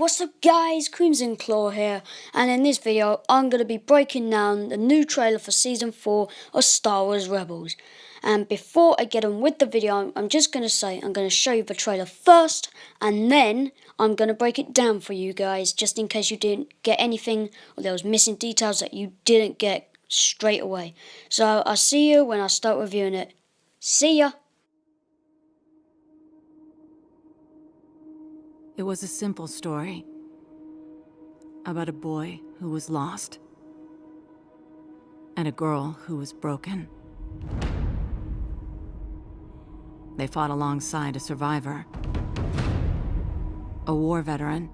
What's up guys, Crimson Claw here, and in this video I'm going to be breaking down the new trailer for Season 4 of Star Wars Rebels. And before I get on with the video, I'm just going to say I'm going to show you the trailer first, and then I'm going to break it down for you guys, just in case you didn't get anything, or there was missing details that you didn't get straight away. So I'll see you when I start reviewing it. See ya! It was a simple story about a boy who was lost and a girl who was broken. They fought alongside a survivor, a war veteran,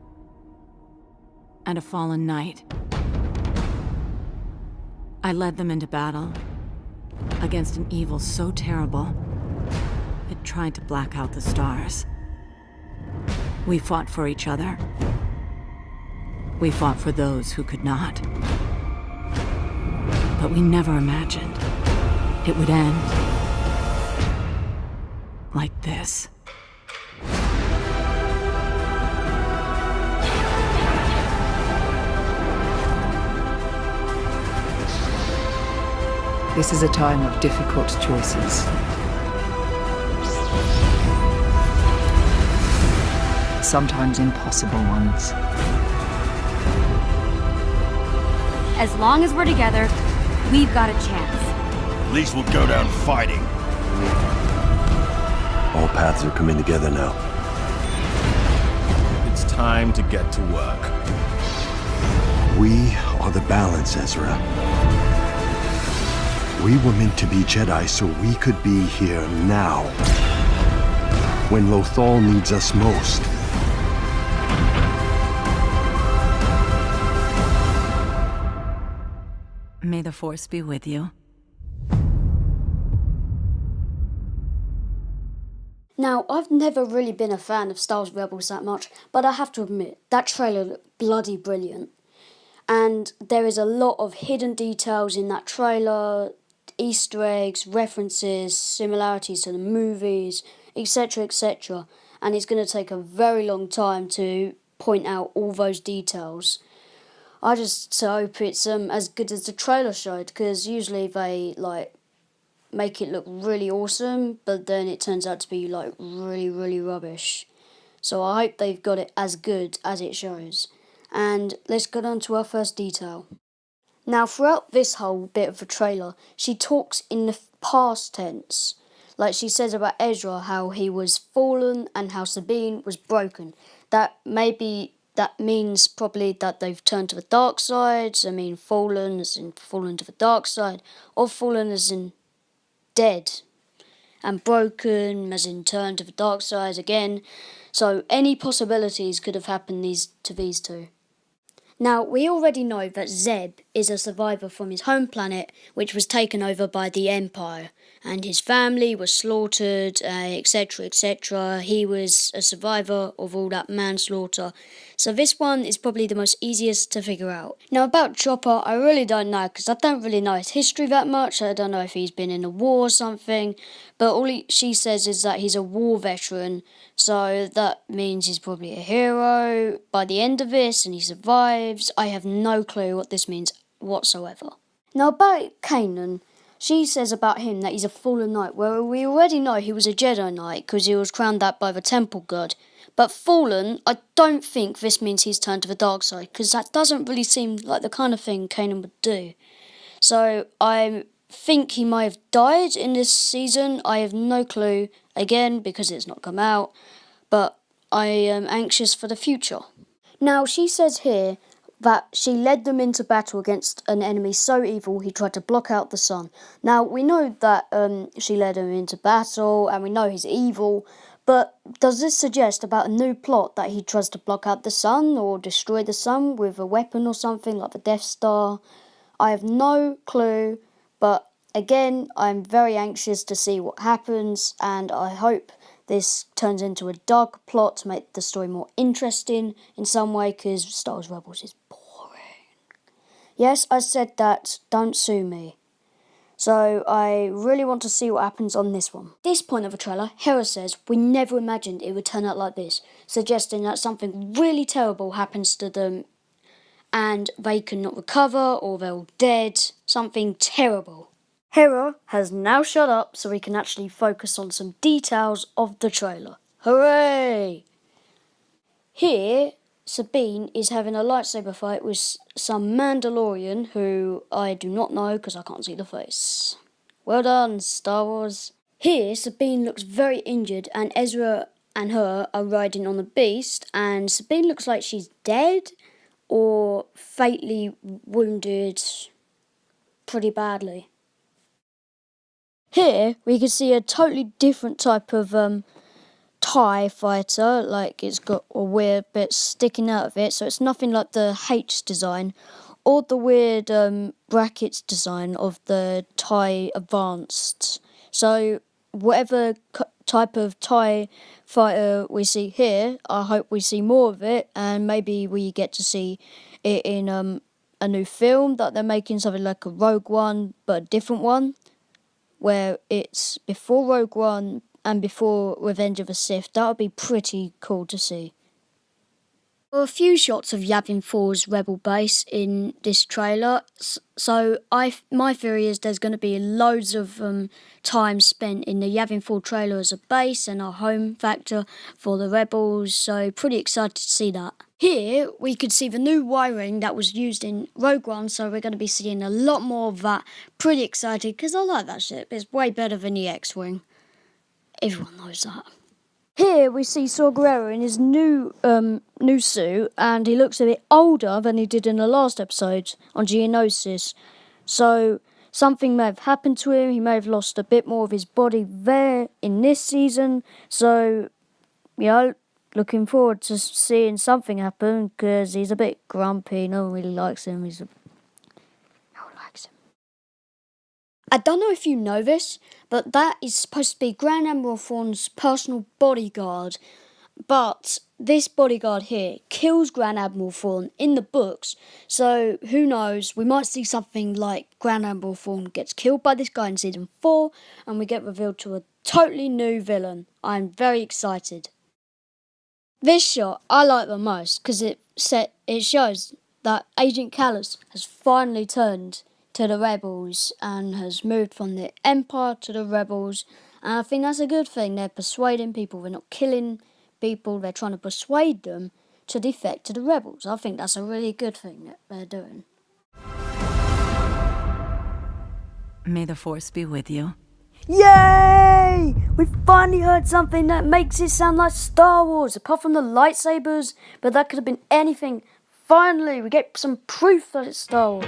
and a fallen knight. I led them into battle against an evil so terrible it tried to black out the stars. We fought for each other. We fought for those who could not. But we never imagined it would end like this. This is a time of difficult choices. Sometimes impossible ones. As long as we're together, we've got a chance. At least we'll go down fighting. All paths are coming together now. It's time to get to work. We are the balance, Ezra. We were meant to be Jedi so we could be here now, when Lothal needs us most. May the Force be with you. Now, I've never really been a fan of Star Wars Rebels that much, but I have to admit, that trailer looked bloody brilliant. And there is a lot of hidden details in that trailer, Easter eggs, references, similarities to the movies, etc, etc. And it's going to take a very long time to point out all those details. I just hope it's as good as the trailer showed, because usually they make it look really awesome, but then it turns out to be really rubbish. So I hope they've got it as good as it shows. And let's get on to our first detail. Now, throughout this whole bit of the trailer, she talks in the past tense. Like she says about Ezra, how he was fallen and how Sabine was broken. That means probably that they've turned to the dark side. I mean, fallen as in fallen to the dark side, or fallen as in dead, and broken as in turned to the dark side again. So any possibilities could have happened to these two. Now, we already know that Zeb is a survivor from his home planet, which was taken over by the Empire, and his family was slaughtered, etc, etc. He was a survivor of all that manslaughter. So this one is probably the most easiest to figure out. Now, about Chopper, I really don't know, because I don't really know his history that much. I don't know if he's been in a war or something, but she says is that he's a war veteran, so that means he's probably a hero by the end of this, and he survives. I have no clue what this means whatsoever. Now, about Kanan, she says about him that he's a fallen knight. Well, we already know he was a Jedi Knight because he was crowned that by the Temple God. But fallen, I don't think this means he's turned to the dark side, because that doesn't really seem like the kind of thing Kanan would do. So I think he might have died in this season. I have no clue, again, because it's not come out. But I am anxious for the future. Now, she says here that she led them into battle against an enemy so evil he tried to block out the sun. Now, we know that she led him into battle, and we know he's evil, but does this suggest about a new plot that he tries to block out the sun or destroy the sun with a weapon or something like the Death Star? I have no clue, but again, I'm very anxious to see what happens, and I hope this turns into a dark plot to make the story more interesting in some way, because Star Wars Rebels is boring. Yes, I said that, don't sue me. So I really want to see what happens on this one. At this point of the trailer, Hera says, "We never imagined it would turn out like this," suggesting that something really terrible happens to them and they cannot recover or they're all dead. Something terrible. Hera has now shut up so we can actually focus on some details of the trailer. Hooray! Here, Sabine is having a lightsaber fight with some Mandalorian who I do not know because I can't see the face. Well done, Star Wars. Here, Sabine looks very injured and Ezra and her are riding on the beast and Sabine looks like she's dead or fatally wounded pretty badly. Here, we can see a totally different type of TIE fighter, like it's got a weird bit sticking out of it, so it's nothing like the H design or the weird brackets design of the TIE Advanced. So whatever type of TIE fighter we see here, I hope we see more of it, and maybe we get to see it in a new film that they're making, something like a Rogue One, but a different one, where it's before Rogue One and before Revenge of the Sith. That would be pretty cool to see. There are a few shots of Yavin 4's Rebel base in this trailer, so my theory is there's going to be loads of time spent in the Yavin 4 trailer as a base and a home factor for the Rebels, so pretty excited to see that. Here we could see the new wiring that was used in Rogue One, so we're going to be seeing a lot more of that. Pretty excited because I like that ship. It's way better than the X-Wing. Everyone knows that. Here we see Saw Gerrera in his new suit, and he looks a bit older than he did in the last episode on Geonosis. So something may have happened to him. He may have lost a bit more of his body there in this season. So, looking forward to seeing something happen because he's a bit grumpy. No one really likes him. No one likes him. I don't know if you know this, but that is supposed to be Grand Admiral Thrawn's personal bodyguard. But this bodyguard here kills Grand Admiral Thrawn in the books, so who knows, we might see something like Grand Admiral Thrawn gets killed by this guy in season 4, and we get revealed to a totally new villain. I'm very excited. This shot I like the most because it shows that Agent Kallus has finally turned to the Rebels and has moved from the Empire to the Rebels, and I think that's a good thing. They're persuading people, they're not killing people, they're trying to persuade them to defect to the Rebels. I think that's a really good thing that they're doing. May the Force be with you. Yay! We finally heard something that makes it sound like Star Wars, apart from the lightsabers, but that could have been anything. Finally, we get some proof that it's Star Wars.